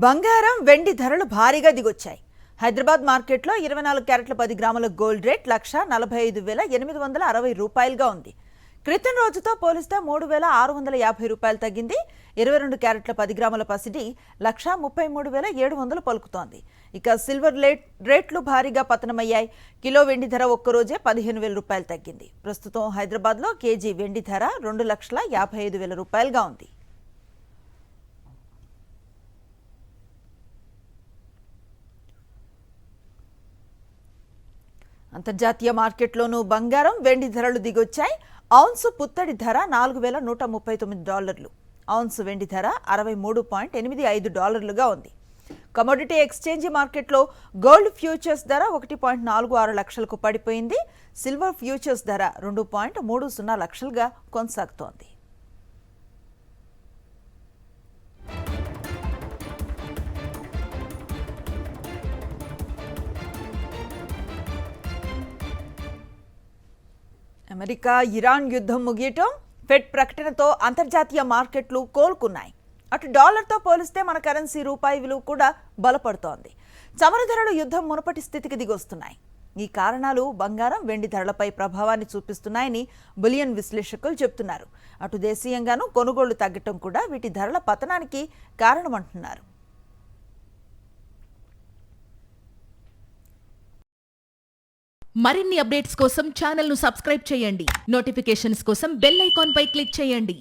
బంగారం వెండి ధరలు భారీగా దిగొచ్చాయి. హైదరాబాద్ మార్కెట్లో 24 క్యారెట్ల 10 గ్రాముల గోల్డ్ రేట్ 1,45,860 రూపాయలుగా ఉంది. క్రితం రోజుతో పోలిస్తే 3,650 రూపాయలు తగ్గింది. 22 క్యారెట్ల 10 గ్రాముల పసిడి 1,33,700 పలుకుతోంది. ఇక సిల్వర్ రేట్లు భారీగా పతనమయ్యాయి. కిలో వెండి ధర ఒక్కరోజే 15,000 రూపాయలు తగ్గింది. ప్రస్తుతం హైదరాబాద్లో కేజీ వెండి ధర 2,55,000 రూపాయలుగా ఉంది. అంతర్జాతీయ మార్కెట్లోనూ బంగారం వెండి ధరలు దిగొచ్చాయి. ఔన్సు పుత్తడి ధర $4,139, ఔన్సు వెండి ధర $63.85గా ఉంది. కమోడిటీ ఎక్స్చేంజి మార్కెట్లో గోల్డ్ ఫ్యూచర్స్ ధర 1.46 లక్షలకు పడిపోయింది. సిల్వర్ ఫ్యూచర్స్ ధర 2.30 లక్షలుగా కొనసాగుతోంది. అమెరికా ఇరాన్ యుద్ధం ముగియటం, ఫెడ్ ప్రకటనతో అంతర్జాతీయ మార్కెట్లు కోలుకున్నాయి. అటు డాలర్తో పోలిస్తే మన కరెన్సీ రూపాయి విలువ కూడా బలపడుతోంది. చమురు ధరలు యుద్ధం మునుపటి స్థితికి దిగొస్తున్నాయి. ఈ కారణాలు బంగారం వెండి ధరలపై ప్రభావాన్ని చూపిస్తున్నాయని బులియన్ విశ్లేషకులు చెబుతున్నారు. అటు దేశీయంగానూ కొనుగోళ్లు తగ్గటం కూడా వీటి ధరల పతనానికి కారణమంటున్నారు. మరిన్ని అప్డేట్స్ కోసం ఛానల్ ను సబ్స్క్రైబ్ చేయండి. నోటిఫికేషన్స్ కోసం బెల్ ఐకాన్ పై క్లిక్ చేయండి.